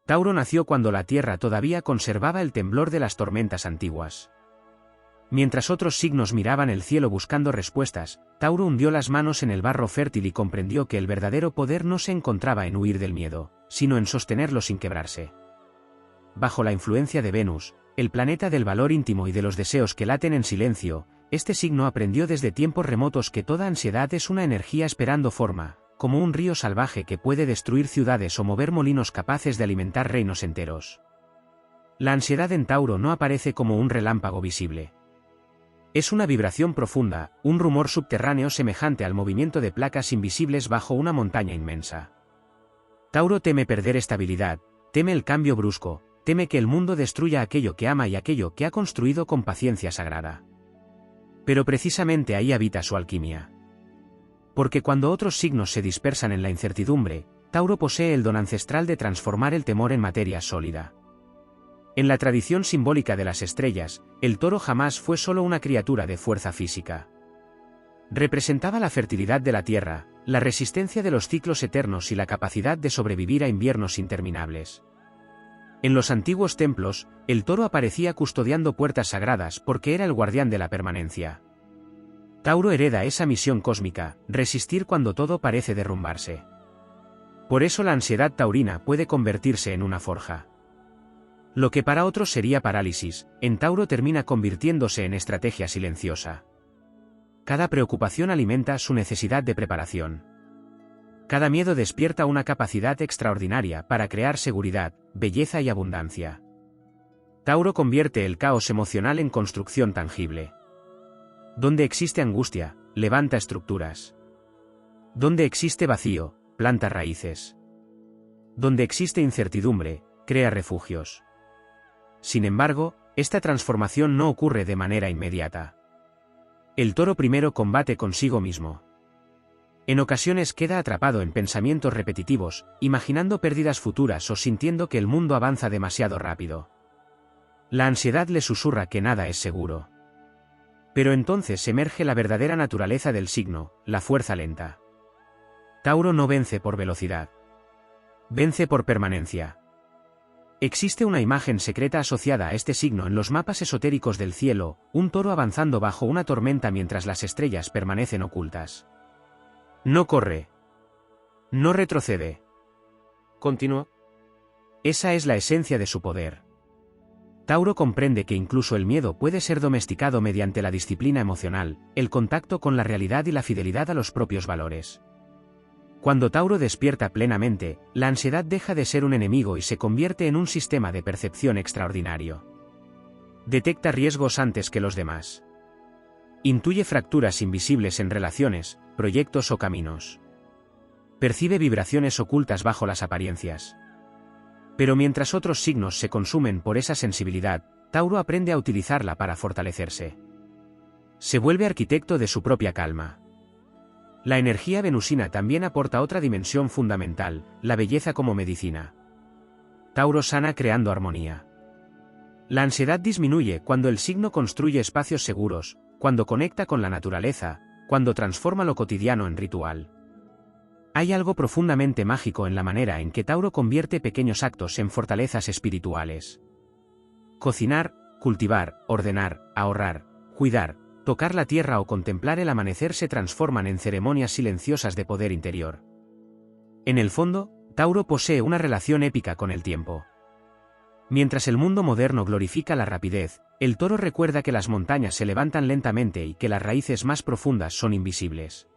Tauro nació cuando la Tierra todavía conservaba el temblor de las tormentas antiguas. Mientras otros signos miraban el cielo buscando respuestas, Tauro hundió las manos en el barro fértil y comprendió que el verdadero poder no se encontraba en huir del miedo, sino en sostenerlo sin quebrarse. Bajo la influencia de Venus, el planeta del valor íntimo y de los deseos que laten en silencio, este signo aprendió desde tiempos remotos que toda ansiedad es una energía esperando forma, como un río salvaje que puede destruir ciudades o mover molinos capaces de alimentar reinos enteros. La ansiedad en Tauro no aparece como un relámpago visible. Es una vibración profunda, un rumor subterráneo semejante al movimiento de placas invisibles bajo una montaña inmensa. Tauro teme perder estabilidad, teme el cambio brusco, teme que el mundo destruya aquello que ama y aquello que ha construido con paciencia sagrada. Pero precisamente ahí habita su alquimia. Porque cuando otros signos se dispersan en la incertidumbre, Tauro posee el don ancestral de transformar el temor en materia sólida. En la tradición simbólica de las estrellas, el toro jamás fue solo una criatura de fuerza física. Representaba la fertilidad de la tierra, la resistencia de los ciclos eternos y la capacidad de sobrevivir a inviernos interminables. En los antiguos templos, el toro aparecía custodiando puertas sagradas porque era el guardián de la permanencia. Tauro hereda esa misión cósmica, resistir cuando todo parece derrumbarse. Por eso la ansiedad taurina puede convertirse en una forja. Lo que para otros sería parálisis, en Tauro termina convirtiéndose en estrategia silenciosa. Cada preocupación alimenta su necesidad de preparación. Cada miedo despierta una capacidad extraordinaria para crear seguridad, belleza y abundancia. Tauro convierte el caos emocional en construcción tangible. Donde existe angustia, levanta estructuras. Donde existe vacío, planta raíces. Donde existe incertidumbre, crea refugios. Sin embargo, esta transformación no ocurre de manera inmediata. El toro primero combate consigo mismo. En ocasiones queda atrapado en pensamientos repetitivos, imaginando pérdidas futuras o sintiendo que el mundo avanza demasiado rápido. La ansiedad le susurra que nada es seguro. Pero entonces emerge la verdadera naturaleza del signo, la fuerza lenta. Tauro no vence por velocidad. Vence por permanencia. Existe una imagen secreta asociada a este signo en los mapas esotéricos del cielo, un toro avanzando bajo una tormenta mientras las estrellas permanecen ocultas. No corre. No retrocede. Continúa. Esa es la esencia de su poder. Tauro comprende que incluso el miedo puede ser domesticado mediante la disciplina emocional, el contacto con la realidad y la fidelidad a los propios valores. Cuando Tauro despierta plenamente, la ansiedad deja de ser un enemigo y se convierte en un sistema de percepción extraordinario. Detecta riesgos antes que los demás. Intuye fracturas invisibles en relaciones, proyectos o caminos. Percibe vibraciones ocultas bajo las apariencias. Pero mientras otros signos se consumen por esa sensibilidad, Tauro aprende a utilizarla para fortalecerse. Se vuelve arquitecto de su propia calma. La energía venusina también aporta otra dimensión fundamental, la belleza como medicina. Tauro sana creando armonía. La ansiedad disminuye cuando el signo construye espacios seguros, cuando conecta con la naturaleza, cuando transforma lo cotidiano en ritual. Hay algo profundamente mágico en la manera en que Tauro convierte pequeños actos en fortalezas espirituales. Cocinar, cultivar, ordenar, ahorrar, cuidar, tocar la tierra o contemplar el amanecer se transforman en ceremonias silenciosas de poder interior. En el fondo, Tauro posee una relación épica con el tiempo. Mientras el mundo moderno glorifica la rapidez, el toro recuerda que las montañas se levantan lentamente y que las raíces más profundas son invisibles.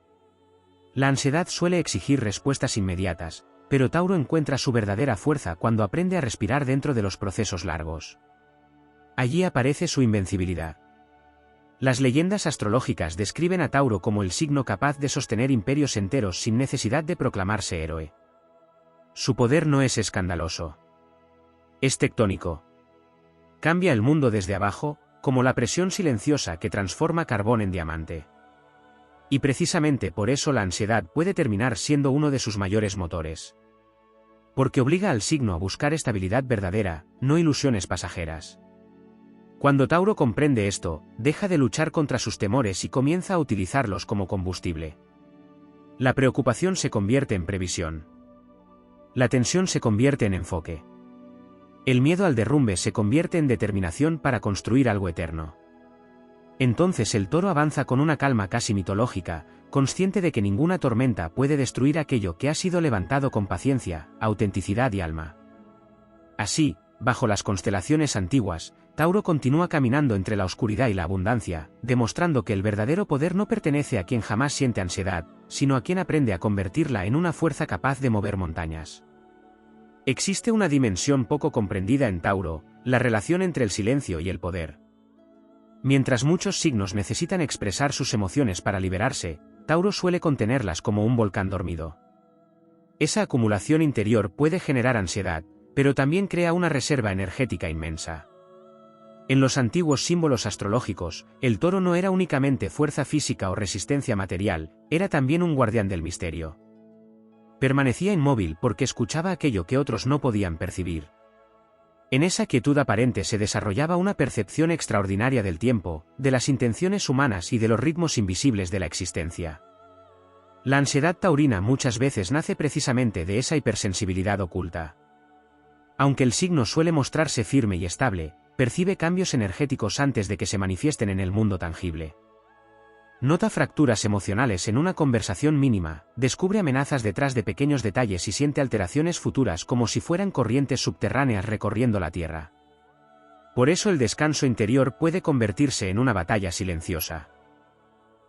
La ansiedad suele exigir respuestas inmediatas, pero Tauro encuentra su verdadera fuerza cuando aprende a respirar dentro de los procesos largos. Allí aparece su invencibilidad. Las leyendas astrológicas describen a Tauro como el signo capaz de sostener imperios enteros sin necesidad de proclamarse héroe. Su poder no es escandaloso. Es tectónico. Cambia el mundo desde abajo, como la presión silenciosa que transforma carbón en diamante. Y precisamente por eso la ansiedad puede terminar siendo uno de sus mayores motores. Porque obliga al signo a buscar estabilidad verdadera, no ilusiones pasajeras. Cuando Tauro comprende esto, deja de luchar contra sus temores y comienza a utilizarlos como combustible. La preocupación se convierte en previsión. La tensión se convierte en enfoque. El miedo al derrumbe se convierte en determinación para construir algo eterno. Entonces el toro avanza con una calma casi mitológica, consciente de que ninguna tormenta puede destruir aquello que ha sido levantado con paciencia, autenticidad y alma. Así, bajo las constelaciones antiguas, Tauro continúa caminando entre la oscuridad y la abundancia, demostrando que el verdadero poder no pertenece a quien jamás siente ansiedad, sino a quien aprende a convertirla en una fuerza capaz de mover montañas. Existe una dimensión poco comprendida en Tauro, la relación entre el silencio y el poder. Mientras muchos signos necesitan expresar sus emociones para liberarse, Tauro suele contenerlas como un volcán dormido. Esa acumulación interior puede generar ansiedad, pero también crea una reserva energética inmensa. En los antiguos símbolos astrológicos, el toro no era únicamente fuerza física o resistencia material, era también un guardián del misterio. Permanecía inmóvil porque escuchaba aquello que otros no podían percibir. En esa quietud aparente se desarrollaba una percepción extraordinaria del tiempo, de las intenciones humanas y de los ritmos invisibles de la existencia. La ansiedad taurina muchas veces nace precisamente de esa hipersensibilidad oculta. Aunque el signo suele mostrarse firme y estable, percibe cambios energéticos antes de que se manifiesten en el mundo tangible. Nota fracturas emocionales en una conversación mínima, descubre amenazas detrás de pequeños detalles y siente alteraciones futuras como si fueran corrientes subterráneas recorriendo la tierra. Por eso el descanso interior puede convertirse en una batalla silenciosa.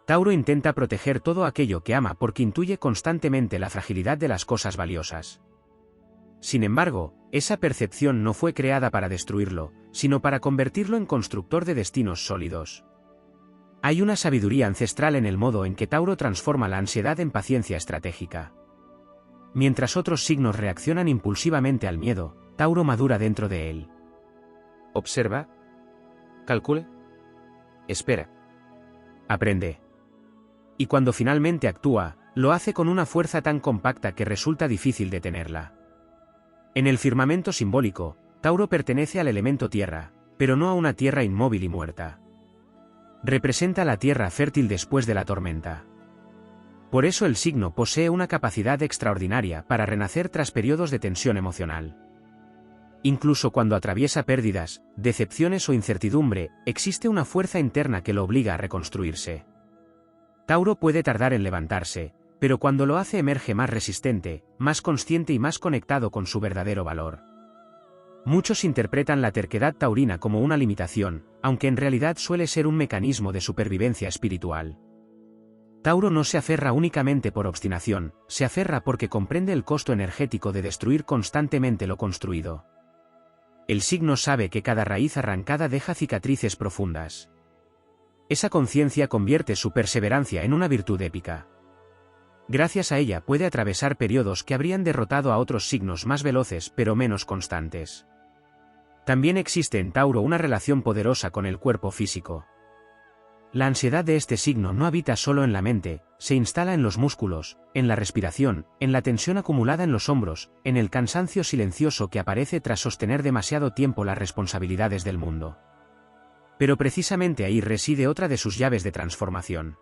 Tauro intenta proteger todo aquello que ama porque intuye constantemente la fragilidad de las cosas valiosas. Sin embargo, esa percepción no fue creada para destruirlo, sino para convertirlo en constructor de destinos sólidos. Hay una sabiduría ancestral en el modo en que Tauro transforma la ansiedad en paciencia estratégica. Mientras otros signos reaccionan impulsivamente al miedo, Tauro madura dentro de él. Observa. Calcule. Espera. Aprende. Y cuando finalmente actúa, lo hace con una fuerza tan compacta que resulta difícil detenerla. En el firmamento simbólico, Tauro pertenece al elemento tierra, pero no a una tierra inmóvil y muerta. Representa la tierra fértil después de la tormenta. Por eso el signo posee una capacidad extraordinaria para renacer tras periodos de tensión emocional. Incluso cuando atraviesa pérdidas, decepciones o incertidumbre, existe una fuerza interna que lo obliga a reconstruirse. Tauro puede tardar en levantarse, pero cuando lo hace emerge más resistente, más consciente y más conectado con su verdadero valor. Muchos interpretan la terquedad taurina como una limitación, aunque en realidad suele ser un mecanismo de supervivencia espiritual. Tauro no se aferra únicamente por obstinación, se aferra porque comprende el costo energético de destruir constantemente lo construido. El signo sabe que cada raíz arrancada deja cicatrices profundas. Esa conciencia convierte su perseverancia en una virtud épica. Gracias a ella puede atravesar periodos que habrían derrotado a otros signos más veloces pero menos constantes. También existe en Tauro una relación poderosa con el cuerpo físico. La ansiedad de este signo no habita solo en la mente, se instala en los músculos, en la respiración, en la tensión acumulada en los hombros, en el cansancio silencioso que aparece tras sostener demasiado tiempo las responsabilidades del mundo. Pero precisamente ahí reside otra de sus llaves de transformación.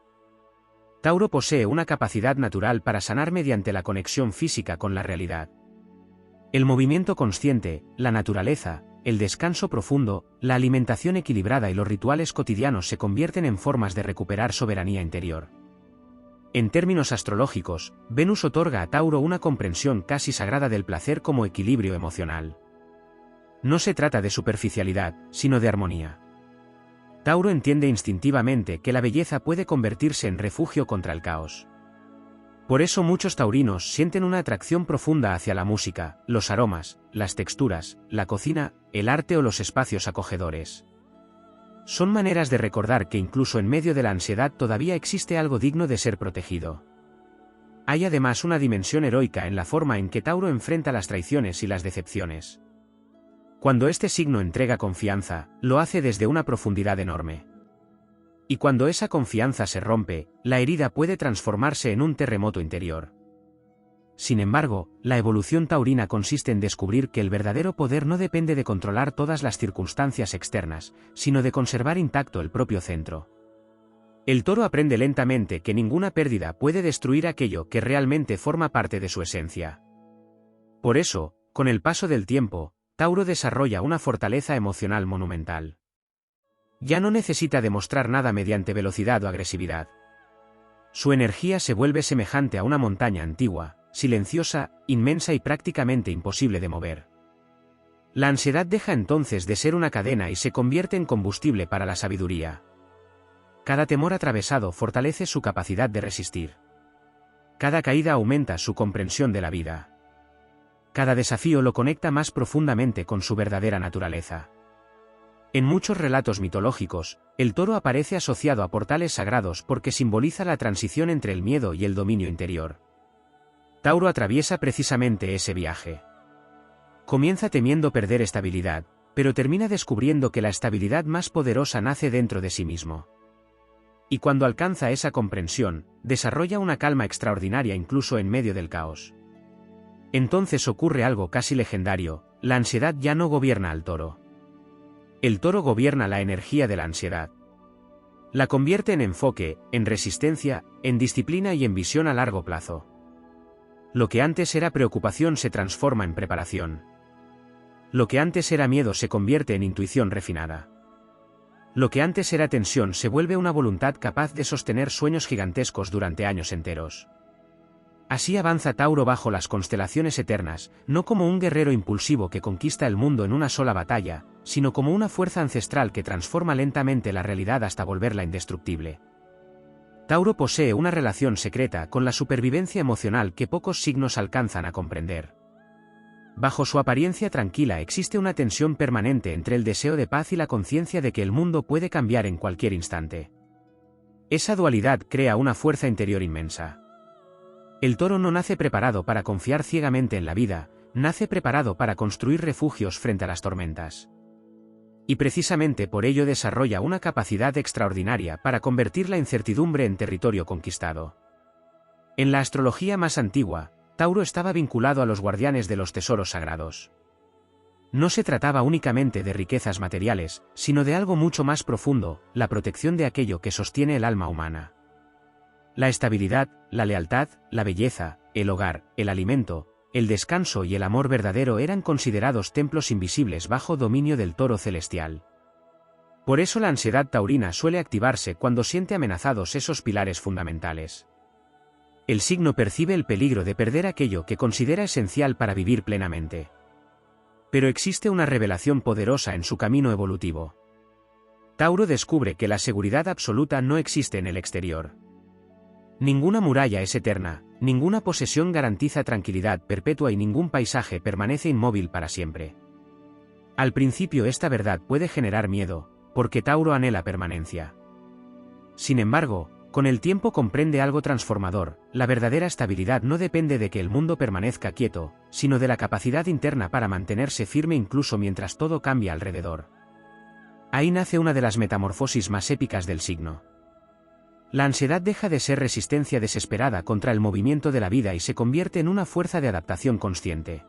Tauro posee una capacidad natural para sanar mediante la conexión física con la realidad. El movimiento consciente, la naturaleza, el descanso profundo, la alimentación equilibrada y los rituales cotidianos se convierten en formas de recuperar soberanía interior. En términos astrológicos, Venus otorga a Tauro una comprensión casi sagrada del placer como equilibrio emocional. No se trata de superficialidad, sino de armonía. Tauro entiende instintivamente que la belleza puede convertirse en refugio contra el caos. Por eso muchos taurinos sienten una atracción profunda hacia la música, los aromas, las texturas, la cocina, el arte o los espacios acogedores. Son maneras de recordar que incluso en medio de la ansiedad todavía existe algo digno de ser protegido. Hay además una dimensión heroica en la forma en que Tauro enfrenta las traiciones y las decepciones. Cuando este signo entrega confianza, lo hace desde una profundidad enorme. Y cuando esa confianza se rompe, la herida puede transformarse en un terremoto interior. Sin embargo, la evolución taurina consiste en descubrir que el verdadero poder no depende de controlar todas las circunstancias externas, sino de conservar intacto el propio centro. El toro aprende lentamente que ninguna pérdida puede destruir aquello que realmente forma parte de su esencia. Por eso, con el paso del tiempo, Tauro desarrolla una fortaleza emocional monumental. Ya no necesita demostrar nada mediante velocidad o agresividad. Su energía se vuelve semejante a una montaña antigua, silenciosa, inmensa y prácticamente imposible de mover. La ansiedad deja entonces de ser una cadena y se convierte en combustible para la sabiduría. Cada temor atravesado fortalece su capacidad de resistir. Cada caída aumenta su comprensión de la vida. Cada desafío lo conecta más profundamente con su verdadera naturaleza. En muchos relatos mitológicos, el toro aparece asociado a portales sagrados porque simboliza la transición entre el miedo y el dominio interior. Tauro atraviesa precisamente ese viaje. Comienza temiendo perder estabilidad, pero termina descubriendo que la estabilidad más poderosa nace dentro de sí mismo. Y cuando alcanza esa comprensión, desarrolla una calma extraordinaria incluso en medio del caos. Entonces ocurre algo casi legendario: la ansiedad ya no gobierna al toro. El toro gobierna la energía de la ansiedad. La convierte en enfoque, en resistencia, en disciplina y en visión a largo plazo. Lo que antes era preocupación se transforma en preparación. Lo que antes era miedo se convierte en intuición refinada. Lo que antes era tensión se vuelve una voluntad capaz de sostener sueños gigantescos durante años enteros. Así avanza Tauro bajo las constelaciones eternas, no como un guerrero impulsivo que conquista el mundo en una sola batalla, sino como una fuerza ancestral que transforma lentamente la realidad hasta volverla indestructible. Tauro posee una relación secreta con la supervivencia emocional que pocos signos alcanzan a comprender. Bajo su apariencia tranquila existe una tensión permanente entre el deseo de paz y la conciencia de que el mundo puede cambiar en cualquier instante. Esa dualidad crea una fuerza interior inmensa. El toro no nace preparado para confiar ciegamente en la vida, nace preparado para construir refugios frente a las tormentas. Y precisamente por ello desarrolla una capacidad extraordinaria para convertir la incertidumbre en territorio conquistado. En la astrología más antigua, Tauro estaba vinculado a los guardianes de los tesoros sagrados. No se trataba únicamente de riquezas materiales, sino de algo mucho más profundo: la protección de aquello que sostiene el alma humana. La estabilidad, la lealtad, la belleza, el hogar, el alimento, el descanso y el amor verdadero eran considerados templos invisibles bajo dominio del toro celestial. Por eso la ansiedad taurina suele activarse cuando siente amenazados esos pilares fundamentales. El signo percibe el peligro de perder aquello que considera esencial para vivir plenamente. Pero existe una revelación poderosa en su camino evolutivo. Tauro descubre que la seguridad absoluta no existe en el exterior. Ninguna muralla es eterna, ninguna posesión garantiza tranquilidad perpetua y ningún paisaje permanece inmóvil para siempre. Al principio esta verdad puede generar miedo, porque Tauro anhela permanencia. Sin embargo, con el tiempo comprende algo transformador: la verdadera estabilidad no depende de que el mundo permanezca quieto, sino de la capacidad interna para mantenerse firme incluso mientras todo cambia alrededor. Ahí nace una de las metamorfosis más épicas del signo. La ansiedad deja de ser resistencia desesperada contra el movimiento de la vida y se convierte en una fuerza de adaptación consciente.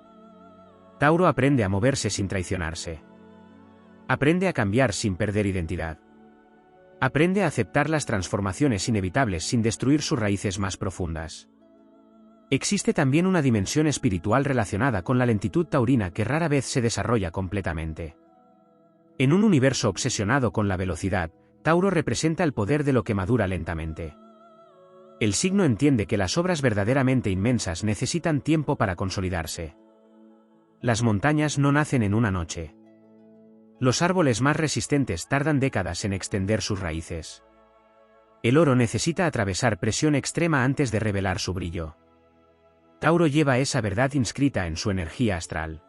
Tauro aprende a moverse sin traicionarse. Aprende a cambiar sin perder identidad. Aprende a aceptar las transformaciones inevitables sin destruir sus raíces más profundas. Existe también una dimensión espiritual relacionada con la lentitud taurina que rara vez se desarrolla completamente. En un universo obsesionado con la velocidad, Tauro representa el poder de lo que madura lentamente. El signo entiende que las obras verdaderamente inmensas necesitan tiempo para consolidarse. Las montañas no nacen en una noche. Los árboles más resistentes tardan décadas en extender sus raíces. El oro necesita atravesar presión extrema antes de revelar su brillo. Tauro lleva esa verdad inscrita en su energía astral.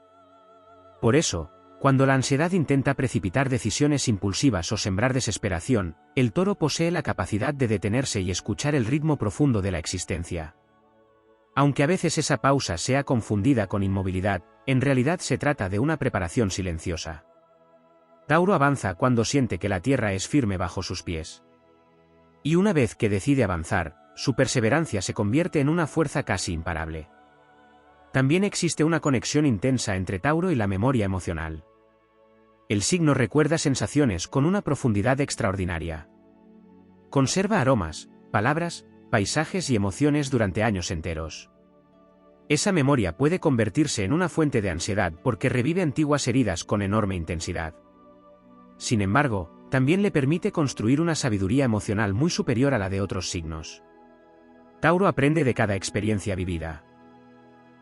Por eso, cuando la ansiedad intenta precipitar decisiones impulsivas o sembrar desesperación, el toro posee la capacidad de detenerse y escuchar el ritmo profundo de la existencia. Aunque a veces esa pausa sea confundida con inmovilidad, en realidad se trata de una preparación silenciosa. Tauro avanza cuando siente que la tierra es firme bajo sus pies. Y una vez que decide avanzar, su perseverancia se convierte en una fuerza casi imparable. También existe una conexión intensa entre Tauro y la memoria emocional. El signo recuerda sensaciones con una profundidad extraordinaria. Conserva aromas, palabras, paisajes y emociones durante años enteros. Esa memoria puede convertirse en una fuente de ansiedad porque revive antiguas heridas con enorme intensidad. Sin embargo, también le permite construir una sabiduría emocional muy superior a la de otros signos. Tauro aprende de cada experiencia vivida.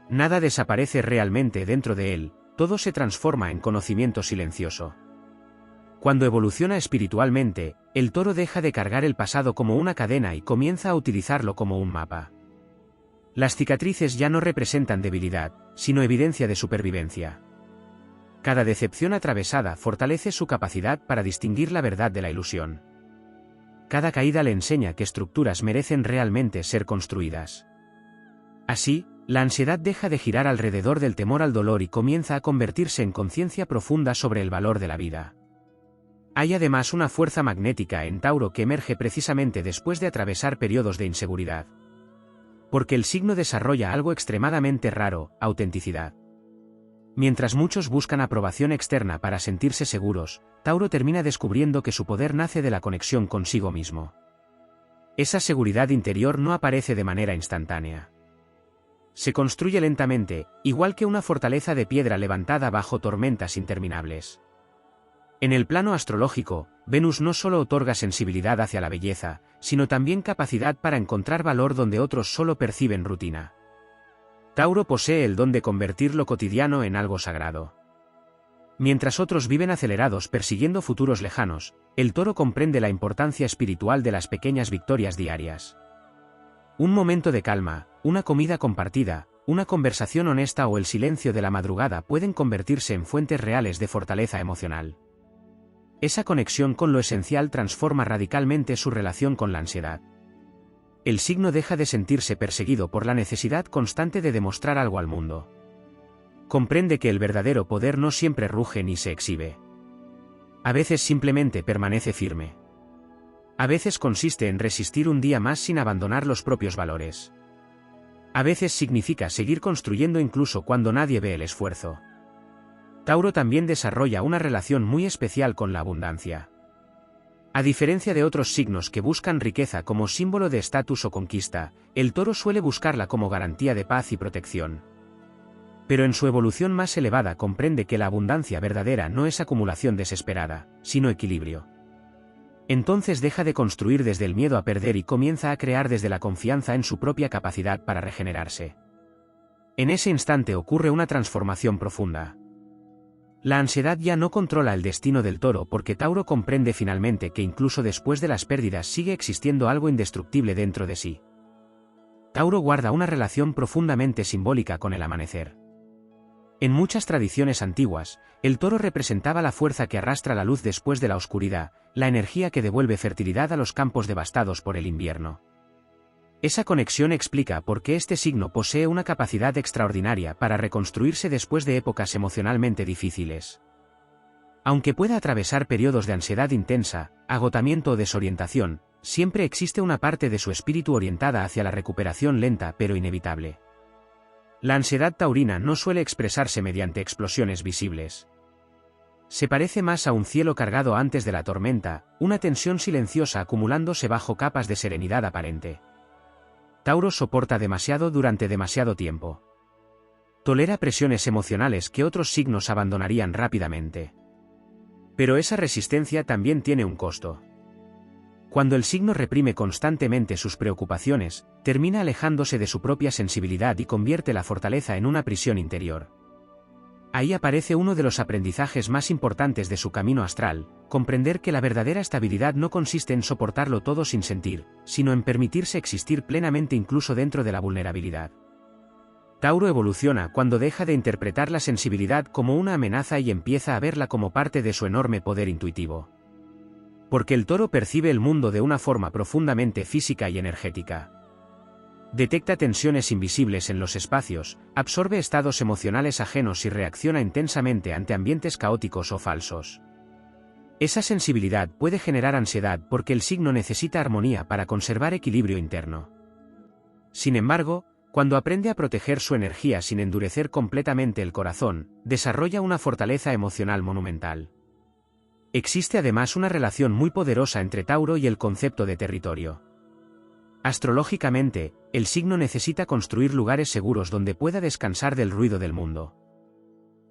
Nada desaparece realmente dentro de él, todo se transforma en conocimiento silencioso. Cuando evoluciona espiritualmente, el Toro deja de cargar el pasado como una cadena y comienza a utilizarlo como un mapa. Las cicatrices ya no representan debilidad, sino evidencia de supervivencia. Cada decepción atravesada fortalece su capacidad para distinguir la verdad de la ilusión. Cada caída le enseña que estructuras merecen realmente ser construidas. Así, la ansiedad deja de girar alrededor del temor al dolor y comienza a convertirse en conciencia profunda sobre el valor de la vida. Hay además una fuerza magnética en Tauro que emerge precisamente después de atravesar periodos de inseguridad. Porque el signo desarrolla algo extremadamente raro, autenticidad. Mientras muchos buscan aprobación externa para sentirse seguros, Tauro termina descubriendo que su poder nace de la conexión consigo mismo. Esa seguridad interior no aparece de manera instantánea. Se construye lentamente, igual que una fortaleza de piedra levantada bajo tormentas interminables. En el plano astrológico, Venus no solo otorga sensibilidad hacia la belleza, sino también capacidad para encontrar valor donde otros solo perciben rutina. Tauro posee el don de convertir lo cotidiano en algo sagrado. Mientras otros viven acelerados persiguiendo futuros lejanos, el Toro comprende la importancia espiritual de las pequeñas victorias diarias. Un momento de calma, una comida compartida, una conversación honesta o el silencio de la madrugada pueden convertirse en fuentes reales de fortaleza emocional. Esa conexión con lo esencial transforma radicalmente su relación con la ansiedad. El signo deja de sentirse perseguido por la necesidad constante de demostrar algo al mundo. Comprende que el verdadero poder no siempre ruge ni se exhibe. A veces simplemente permanece firme. A veces consiste en resistir un día más sin abandonar los propios valores. A veces significa seguir construyendo incluso cuando nadie ve el esfuerzo. Tauro también desarrolla una relación muy especial con la abundancia. A diferencia de otros signos que buscan riqueza como símbolo de estatus o conquista, el Toro suele buscarla como garantía de paz y protección. Pero en su evolución más elevada comprende que la abundancia verdadera no es acumulación desesperada, sino equilibrio. Entonces deja de construir desde el miedo a perder y comienza a crear desde la confianza en su propia capacidad para regenerarse. En ese instante ocurre una transformación profunda. La ansiedad ya no controla el destino del Toro porque Tauro comprende finalmente que incluso después de las pérdidas sigue existiendo algo indestructible dentro de sí. Tauro guarda una relación profundamente simbólica con el amanecer. En muchas tradiciones antiguas, el Toro representaba la fuerza que arrastra la luz después de la oscuridad, la energía que devuelve fertilidad a los campos devastados por el invierno. Esa conexión explica por qué este signo posee una capacidad extraordinaria para reconstruirse después de épocas emocionalmente difíciles. Aunque pueda atravesar periodos de ansiedad intensa, agotamiento o desorientación, siempre existe una parte de su espíritu orientada hacia la recuperación lenta pero inevitable. La ansiedad taurina no suele expresarse mediante explosiones visibles. Se parece más a un cielo cargado antes de la tormenta, una tensión silenciosa acumulándose bajo capas de serenidad aparente. Tauro soporta demasiado durante demasiado tiempo. Tolera presiones emocionales que otros signos abandonarían rápidamente. Pero esa resistencia también tiene un costo. Cuando el signo reprime constantemente sus preocupaciones, termina alejándose de su propia sensibilidad y convierte la fortaleza en una prisión interior. Ahí aparece uno de los aprendizajes más importantes de su camino astral, comprender que la verdadera estabilidad no consiste en soportarlo todo sin sentir, sino en permitirse existir plenamente incluso dentro de la vulnerabilidad. Tauro evoluciona cuando deja de interpretar la sensibilidad como una amenaza y empieza a verla como parte de su enorme poder intuitivo. Porque el Toro percibe el mundo de una forma profundamente física y energética. Detecta tensiones invisibles en los espacios, absorbe estados emocionales ajenos y reacciona intensamente ante ambientes caóticos o falsos. Esa sensibilidad puede generar ansiedad porque el signo necesita armonía para conservar equilibrio interno. Sin embargo, cuando aprende a proteger su energía sin endurecer completamente el corazón, desarrolla una fortaleza emocional monumental. Existe además una relación muy poderosa entre Tauro y el concepto de territorio. Astrológicamente, el signo necesita construir lugares seguros donde pueda descansar del ruido del mundo.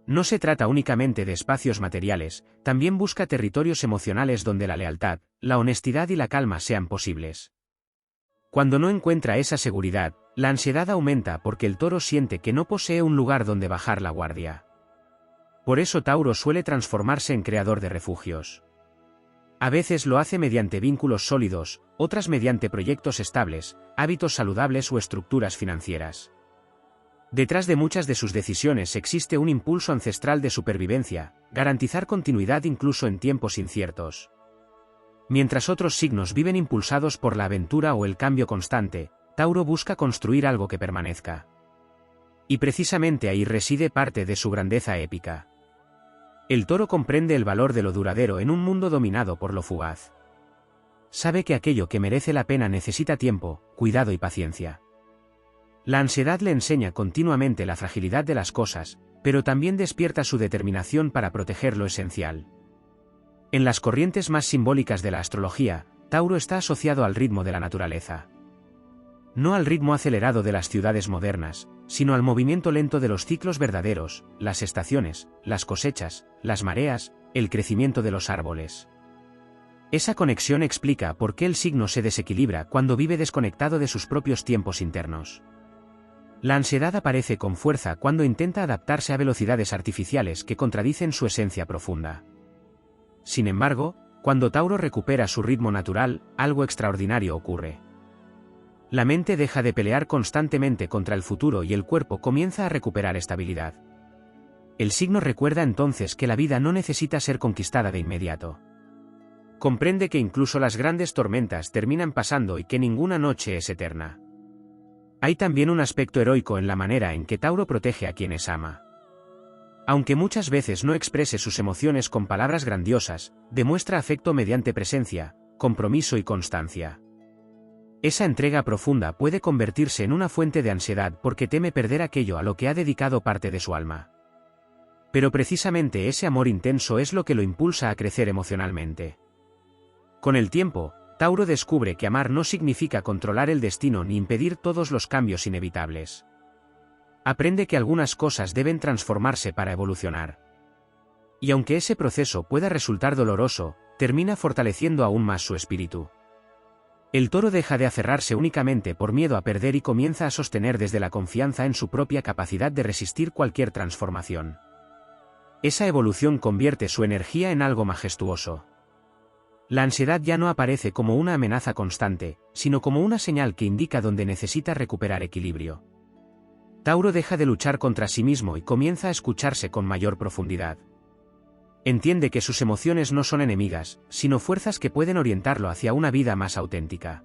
No se trata únicamente de espacios materiales, también busca territorios emocionales donde la lealtad, la honestidad y la calma sean posibles. Cuando no encuentra esa seguridad, la ansiedad aumenta porque el Toro siente que no posee un lugar donde bajar la guardia. Por eso Tauro suele transformarse en creador de refugios. A veces lo hace mediante vínculos sólidos, otras mediante proyectos estables, hábitos saludables o estructuras financieras. Detrás de muchas de sus decisiones existe un impulso ancestral de supervivencia, garantizar continuidad incluso en tiempos inciertos. Mientras otros signos viven impulsados por la aventura o el cambio constante, Tauro busca construir algo que permanezca. Y precisamente ahí reside parte de su grandeza épica. El Toro comprende el valor de lo duradero en un mundo dominado por lo fugaz. Sabe que aquello que merece la pena necesita tiempo, cuidado y paciencia. La ansiedad le enseña continuamente la fragilidad de las cosas, pero también despierta su determinación para proteger lo esencial. En las corrientes más simbólicas de la astrología, Tauro está asociado al ritmo de la naturaleza. No al ritmo acelerado de las ciudades modernas, sino al movimiento lento de los ciclos verdaderos, las estaciones, las cosechas, las mareas, el crecimiento de los árboles. Esa conexión explica por qué el signo se desequilibra cuando vive desconectado de sus propios tiempos internos. La ansiedad aparece con fuerza cuando intenta adaptarse a velocidades artificiales que contradicen su esencia profunda. Sin embargo, cuando Tauro recupera su ritmo natural, algo extraordinario ocurre. La mente deja de pelear constantemente contra el futuro y el cuerpo comienza a recuperar estabilidad. El signo recuerda entonces que la vida no necesita ser conquistada de inmediato. Comprende que incluso las grandes tormentas terminan pasando y que ninguna noche es eterna. Hay también un aspecto heroico en la manera en que Tauro protege a quienes ama. Aunque muchas veces no exprese sus emociones con palabras grandiosas, demuestra afecto mediante presencia, compromiso y constancia. Esa entrega profunda puede convertirse en una fuente de ansiedad porque teme perder aquello a lo que ha dedicado parte de su alma. Pero precisamente ese amor intenso es lo que lo impulsa a crecer emocionalmente. Con el tiempo, Tauro descubre que amar no significa controlar el destino ni impedir todos los cambios inevitables. Aprende que algunas cosas deben transformarse para evolucionar. Y aunque ese proceso pueda resultar doloroso, termina fortaleciendo aún más su espíritu. El Toro deja de aferrarse únicamente por miedo a perder y comienza a sostener desde la confianza en su propia capacidad de resistir cualquier transformación. Esa evolución convierte su energía en algo majestuoso. La ansiedad ya no aparece como una amenaza constante, sino como una señal que indica dónde necesita recuperar equilibrio. Tauro deja de luchar contra sí mismo y comienza a escucharse con mayor profundidad. Entiende que sus emociones no son enemigas, sino fuerzas que pueden orientarlo hacia una vida más auténtica.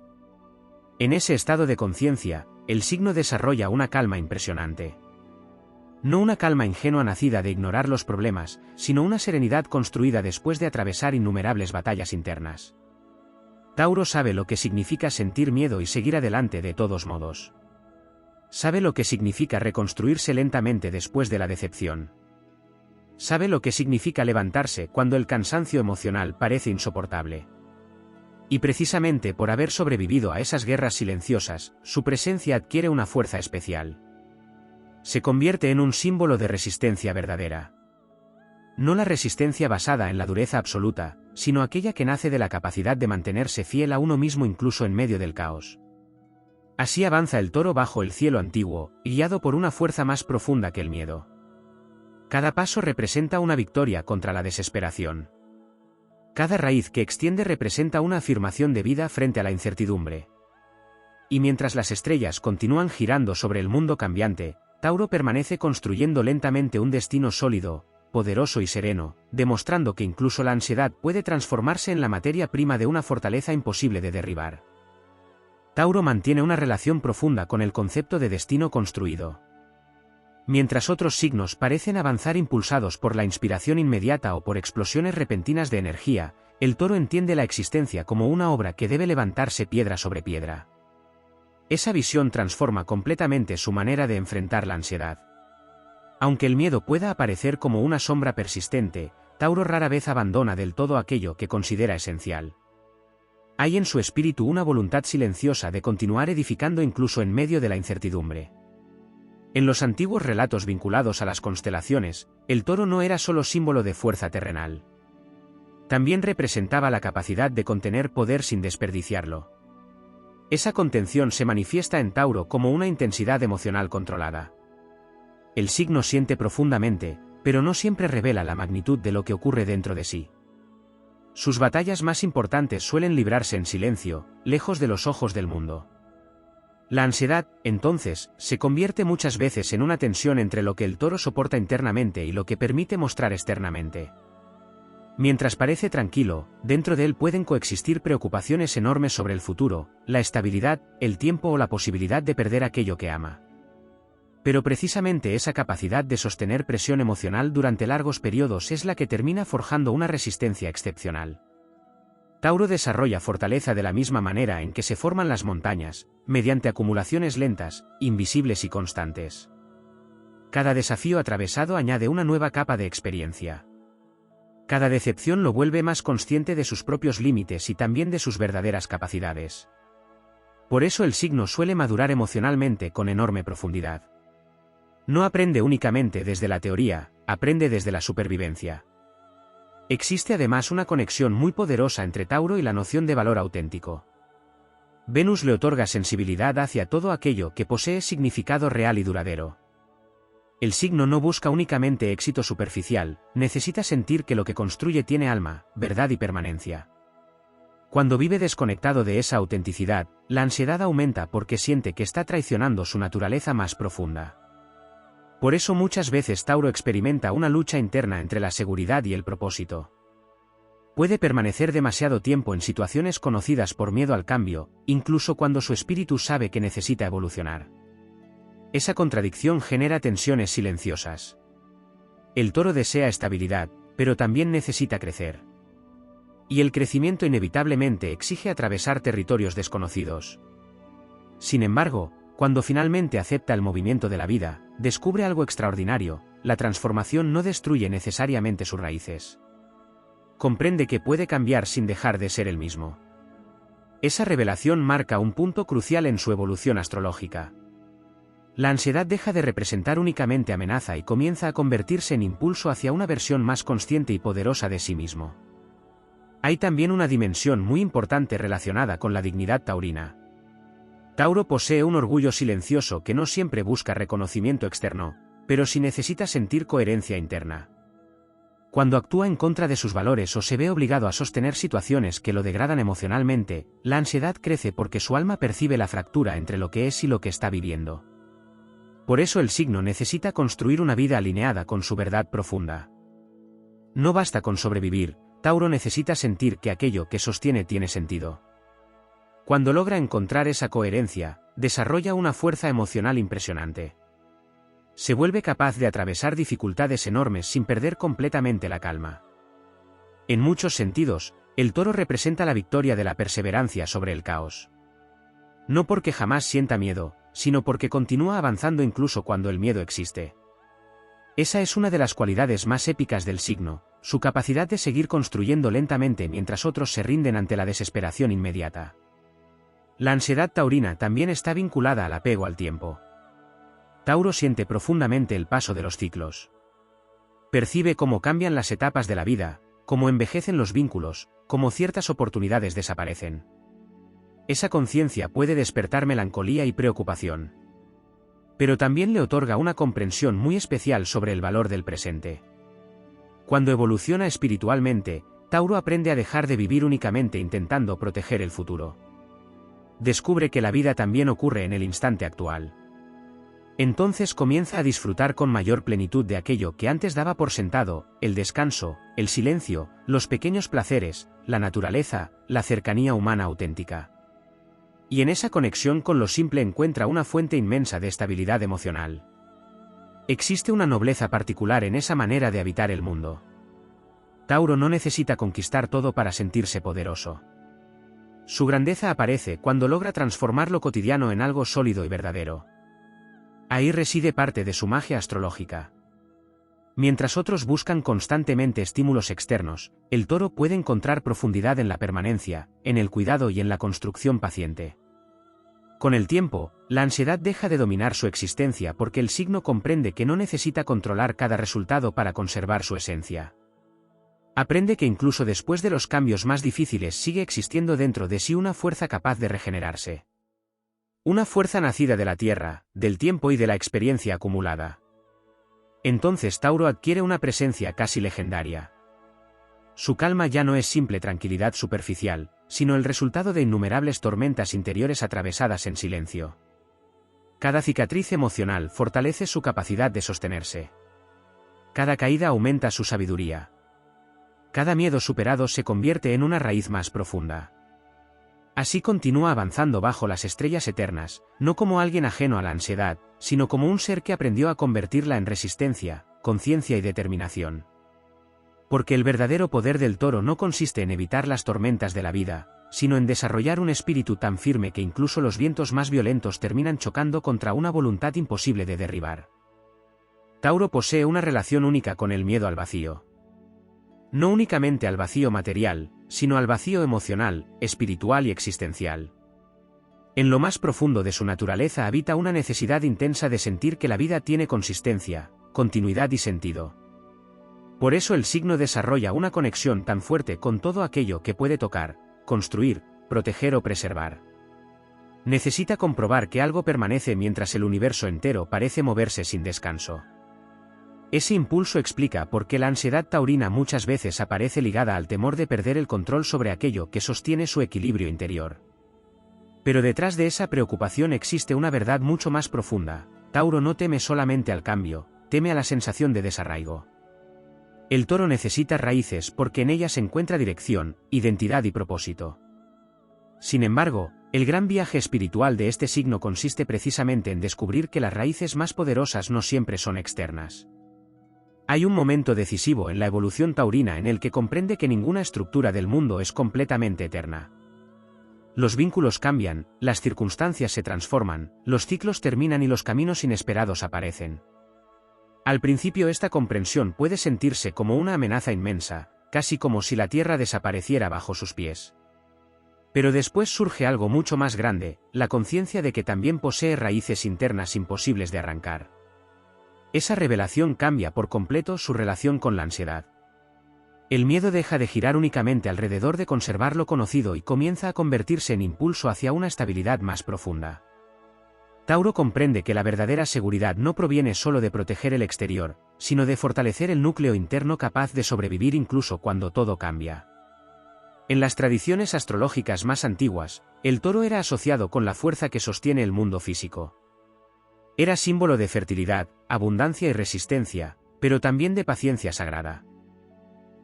En ese estado de conciencia, el signo desarrolla una calma impresionante. No una calma ingenua nacida de ignorar los problemas, sino una serenidad construida después de atravesar innumerables batallas internas. Tauro sabe lo que significa sentir miedo y seguir adelante de todos modos. Sabe lo que significa reconstruirse lentamente después de la decepción. Sabe lo que significa levantarse cuando el cansancio emocional parece insoportable. Y precisamente por haber sobrevivido a esas guerras silenciosas, su presencia adquiere una fuerza especial. Se convierte en un símbolo de resistencia verdadera. No la resistencia basada en la dureza absoluta, sino aquella que nace de la capacidad de mantenerse fiel a uno mismo incluso en medio del caos. Así avanza el Toro bajo el cielo antiguo, guiado por una fuerza más profunda que el miedo. Cada paso representa una victoria contra la desesperación. Cada raíz que extiende representa una afirmación de vida frente a la incertidumbre. Y mientras las estrellas continúan girando sobre el mundo cambiante, Tauro permanece construyendo lentamente un destino sólido, poderoso y sereno, demostrando que incluso la ansiedad puede transformarse en la materia prima de una fortaleza imposible de derribar. Tauro mantiene una relación profunda con el concepto de destino construido. Mientras otros signos parecen avanzar impulsados por la inspiración inmediata o por explosiones repentinas de energía, el Toro entiende la existencia como una obra que debe levantarse piedra sobre piedra. Esa visión transforma completamente su manera de enfrentar la ansiedad. Aunque el miedo pueda aparecer como una sombra persistente, Tauro rara vez abandona del todo aquello que considera esencial. Hay en su espíritu una voluntad silenciosa de continuar edificando incluso en medio de la incertidumbre. En los antiguos relatos vinculados a las constelaciones, el toro no era solo símbolo de fuerza terrenal. También representaba la capacidad de contener poder sin desperdiciarlo. Esa contención se manifiesta en Tauro como una intensidad emocional controlada. El signo siente profundamente, pero no siempre revela la magnitud de lo que ocurre dentro de sí. Sus batallas más importantes suelen librarse en silencio, lejos de los ojos del mundo. La ansiedad, entonces, se convierte muchas veces en una tensión entre lo que el toro soporta internamente y lo que permite mostrar externamente. Mientras parece tranquilo, dentro de él pueden coexistir preocupaciones enormes sobre el futuro, la estabilidad, el tiempo o la posibilidad de perder aquello que ama. Pero precisamente esa capacidad de sostener presión emocional durante largos periodos es la que termina forjando una resistencia excepcional. Tauro desarrolla fortaleza de la misma manera en que se forman las montañas, mediante acumulaciones lentas, invisibles y constantes. Cada desafío atravesado añade una nueva capa de experiencia. Cada decepción lo vuelve más consciente de sus propios límites y también de sus verdaderas capacidades. Por eso el signo suele madurar emocionalmente con enorme profundidad. No aprende únicamente desde la teoría, aprende desde la supervivencia. Existe además una conexión muy poderosa entre Tauro y la noción de valor auténtico. Venus le otorga sensibilidad hacia todo aquello que posee significado real y duradero. El signo no busca únicamente éxito superficial, necesita sentir que lo que construye tiene alma, verdad y permanencia. Cuando vive desconectado de esa autenticidad, la ansiedad aumenta porque siente que está traicionando su naturaleza más profunda. Por eso muchas veces Tauro experimenta una lucha interna entre la seguridad y el propósito. Puede permanecer demasiado tiempo en situaciones conocidas por miedo al cambio, incluso cuando su espíritu sabe que necesita evolucionar. Esa contradicción genera tensiones silenciosas. El toro desea estabilidad, pero también necesita crecer. Y el crecimiento inevitablemente exige atravesar territorios desconocidos. Sin embargo, cuando finalmente acepta el movimiento de la vida, descubre algo extraordinario: la transformación no destruye necesariamente sus raíces. Comprende que puede cambiar sin dejar de ser el mismo. Esa revelación marca un punto crucial en su evolución astrológica. La ansiedad deja de representar únicamente amenaza y comienza a convertirse en impulso hacia una versión más consciente y poderosa de sí mismo. Hay también una dimensión muy importante relacionada con la dignidad taurina. Tauro posee un orgullo silencioso que no siempre busca reconocimiento externo, pero sí necesita sentir coherencia interna. Cuando actúa en contra de sus valores o se ve obligado a sostener situaciones que lo degradan emocionalmente, la ansiedad crece porque su alma percibe la fractura entre lo que es y lo que está viviendo. Por eso el signo necesita construir una vida alineada con su verdad profunda. No basta con sobrevivir, Tauro necesita sentir que aquello que sostiene tiene sentido. Cuando logra encontrar esa coherencia, desarrolla una fuerza emocional impresionante. Se vuelve capaz de atravesar dificultades enormes sin perder completamente la calma. En muchos sentidos, el toro representa la victoria de la perseverancia sobre el caos. No porque jamás sienta miedo, sino porque continúa avanzando incluso cuando el miedo existe. Esa es una de las cualidades más épicas del signo, su capacidad de seguir construyendo lentamente mientras otros se rinden ante la desesperación inmediata. La ansiedad taurina también está vinculada al apego al tiempo. Tauro siente profundamente el paso de los ciclos. Percibe cómo cambian las etapas de la vida, cómo envejecen los vínculos, cómo ciertas oportunidades desaparecen. Esa conciencia puede despertar melancolía y preocupación. Pero también le otorga una comprensión muy especial sobre el valor del presente. Cuando evoluciona espiritualmente, Tauro aprende a dejar de vivir únicamente intentando proteger el futuro. Descubre que la vida también ocurre en el instante actual. Entonces comienza a disfrutar con mayor plenitud de aquello que antes daba por sentado: el descanso, el silencio, los pequeños placeres, la naturaleza, la cercanía humana auténtica. Y en esa conexión con lo simple encuentra una fuente inmensa de estabilidad emocional. Existe una nobleza particular en esa manera de habitar el mundo. Tauro no necesita conquistar todo para sentirse poderoso. Su grandeza aparece cuando logra transformar lo cotidiano en algo sólido y verdadero. Ahí reside parte de su magia astrológica. Mientras otros buscan constantemente estímulos externos, el Toro puede encontrar profundidad en la permanencia, en el cuidado y en la construcción paciente. Con el tiempo, la ansiedad deja de dominar su existencia porque el signo comprende que no necesita controlar cada resultado para conservar su esencia. Aprende que incluso después de los cambios más difíciles sigue existiendo dentro de sí una fuerza capaz de regenerarse. Una fuerza nacida de la tierra, del tiempo y de la experiencia acumulada. Entonces Tauro adquiere una presencia casi legendaria. Su calma ya no es simple tranquilidad superficial, sino el resultado de innumerables tormentas interiores atravesadas en silencio. Cada cicatriz emocional fortalece su capacidad de sostenerse. Cada caída aumenta su sabiduría. Cada miedo superado se convierte en una raíz más profunda. Así continúa avanzando bajo las estrellas eternas, no como alguien ajeno a la ansiedad, sino como un ser que aprendió a convertirla en resistencia, conciencia y determinación. Porque el verdadero poder del Toro no consiste en evitar las tormentas de la vida, sino en desarrollar un espíritu tan firme que incluso los vientos más violentos terminan chocando contra una voluntad imposible de derribar. Tauro posee una relación única con el miedo al vacío. No únicamente al vacío material, sino al vacío emocional, espiritual y existencial. En lo más profundo de su naturaleza habita una necesidad intensa de sentir que la vida tiene consistencia, continuidad y sentido. Por eso el signo desarrolla una conexión tan fuerte con todo aquello que puede tocar, construir, proteger o preservar. Necesita comprobar que algo permanece mientras el universo entero parece moverse sin descanso. Ese impulso explica por qué la ansiedad taurina muchas veces aparece ligada al temor de perder el control sobre aquello que sostiene su equilibrio interior. Pero detrás de esa preocupación existe una verdad mucho más profunda. Tauro no teme solamente al cambio, teme a la sensación de desarraigo. El Toro necesita raíces porque en ellas se encuentra dirección, identidad y propósito. Sin embargo, el gran viaje espiritual de este signo consiste precisamente en descubrir que las raíces más poderosas no siempre son externas. Hay un momento decisivo en la evolución taurina en el que comprende que ninguna estructura del mundo es completamente eterna. Los vínculos cambian, las circunstancias se transforman, los ciclos terminan y los caminos inesperados aparecen. Al principio esta comprensión puede sentirse como una amenaza inmensa, casi como si la tierra desapareciera bajo sus pies. Pero después surge algo mucho más grande, la conciencia de que también posee raíces internas imposibles de arrancar. Esa revelación cambia por completo su relación con la ansiedad. El miedo deja de girar únicamente alrededor de conservar lo conocido y comienza a convertirse en impulso hacia una estabilidad más profunda. Tauro comprende que la verdadera seguridad no proviene solo de proteger el exterior, sino de fortalecer el núcleo interno capaz de sobrevivir incluso cuando todo cambia. En las tradiciones astrológicas más antiguas, el Toro era asociado con la fuerza que sostiene el mundo físico. Era símbolo de fertilidad, abundancia y resistencia, pero también de paciencia sagrada.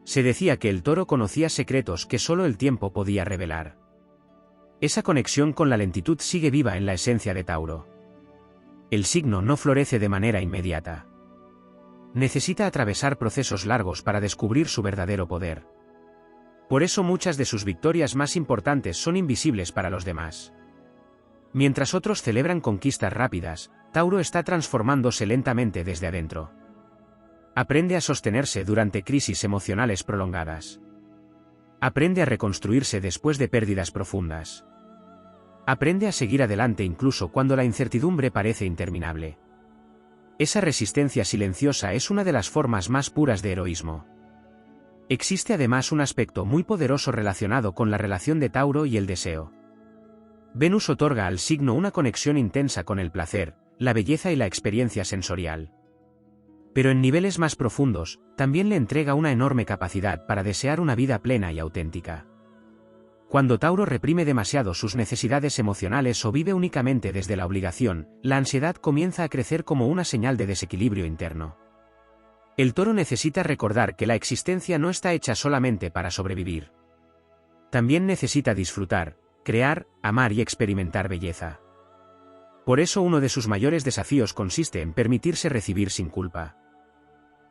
Se decía que el Toro conocía secretos que solo el tiempo podía revelar. Esa conexión con la lentitud sigue viva en la esencia de Tauro. El signo no florece de manera inmediata. Necesita atravesar procesos largos para descubrir su verdadero poder. Por eso muchas de sus victorias más importantes son invisibles para los demás. Mientras otros celebran conquistas rápidas, Tauro está transformándose lentamente desde adentro. Aprende a sostenerse durante crisis emocionales prolongadas. Aprende a reconstruirse después de pérdidas profundas. Aprende a seguir adelante incluso cuando la incertidumbre parece interminable. Esa resistencia silenciosa es una de las formas más puras de heroísmo. Existe además un aspecto muy poderoso relacionado con la relación de Tauro y el deseo. Venus otorga al signo una conexión intensa con el placer, la belleza y la experiencia sensorial. Pero en niveles más profundos, también le entrega una enorme capacidad para desear una vida plena y auténtica. Cuando Tauro reprime demasiado sus necesidades emocionales o vive únicamente desde la obligación, la ansiedad comienza a crecer como una señal de desequilibrio interno. El Toro necesita recordar que la existencia no está hecha solamente para sobrevivir. También necesita disfrutar, crear, amar y experimentar belleza. Por eso uno de sus mayores desafíos consiste en permitirse recibir sin culpa.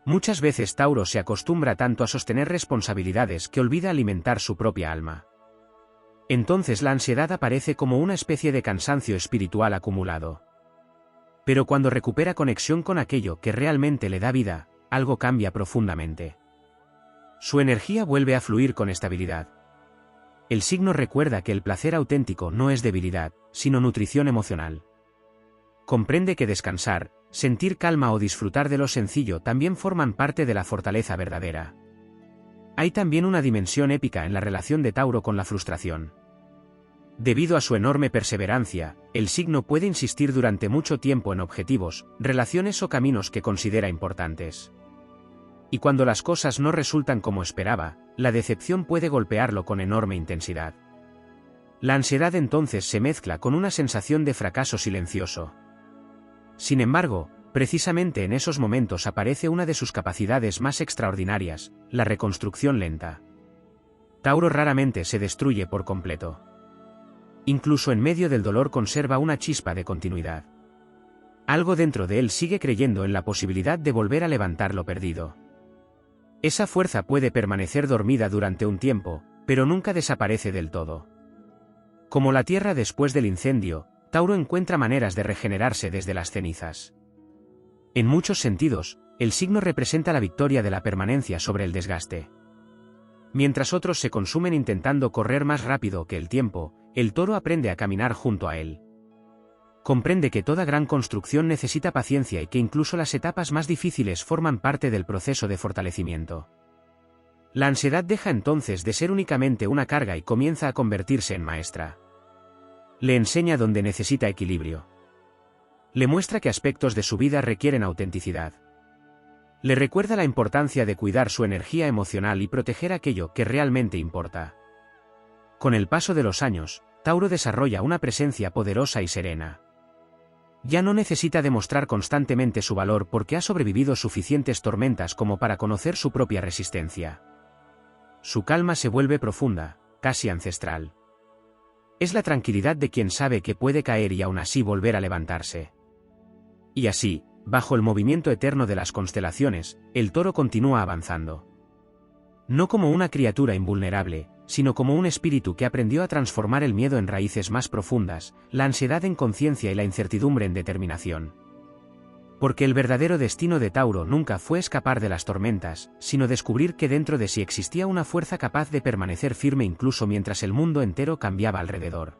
Muchas veces Tauro se acostumbra tanto a sostener responsabilidades que olvida alimentar su propia alma. Entonces la ansiedad aparece como una especie de cansancio espiritual acumulado. Pero cuando recupera conexión con aquello que realmente le da vida, algo cambia profundamente. Su energía vuelve a fluir con estabilidad. El signo recuerda que el placer auténtico no es debilidad, sino nutrición emocional. Comprende que descansar, sentir calma o disfrutar de lo sencillo también forman parte de la fortaleza verdadera. Hay también una dimensión épica en la relación de Tauro con la frustración. Debido a su enorme perseverancia, el signo puede insistir durante mucho tiempo en objetivos, relaciones o caminos que considera importantes. Y cuando las cosas no resultan como esperaba, la decepción puede golpearlo con enorme intensidad. La ansiedad entonces se mezcla con una sensación de fracaso silencioso. Sin embargo, precisamente en esos momentos aparece una de sus capacidades más extraordinarias, la reconstrucción lenta. Tauro raramente se destruye por completo. Incluso en medio del dolor conserva una chispa de continuidad. Algo dentro de él sigue creyendo en la posibilidad de volver a levantar lo perdido. Esa fuerza puede permanecer dormida durante un tiempo, pero nunca desaparece del todo. Como la tierra después del incendio, Tauro encuentra maneras de regenerarse desde las cenizas. En muchos sentidos, el signo representa la victoria de la permanencia sobre el desgaste. Mientras otros se consumen intentando correr más rápido que el tiempo, el Toro aprende a caminar junto a él. Comprende que toda gran construcción necesita paciencia y que incluso las etapas más difíciles forman parte del proceso de fortalecimiento. La ansiedad deja entonces de ser únicamente una carga y comienza a convertirse en maestra. Le enseña dónde necesita equilibrio. Le muestra que aspectos de su vida requieren autenticidad. Le recuerda la importancia de cuidar su energía emocional y proteger aquello que realmente importa. Con el paso de los años, Tauro desarrolla una presencia poderosa y serena. Ya no necesita demostrar constantemente su valor porque ha sobrevivido suficientes tormentas como para conocer su propia resistencia. Su calma se vuelve profunda, casi ancestral. Es la tranquilidad de quien sabe que puede caer y aún así volver a levantarse. Y así, bajo el movimiento eterno de las constelaciones, el Toro continúa avanzando. No como una criatura invulnerable, sino como un espíritu que aprendió a transformar el miedo en raíces más profundas, la ansiedad en conciencia y la incertidumbre en determinación. Porque el verdadero destino de Tauro nunca fue escapar de las tormentas, sino descubrir que dentro de sí existía una fuerza capaz de permanecer firme incluso mientras el mundo entero cambiaba alrededor.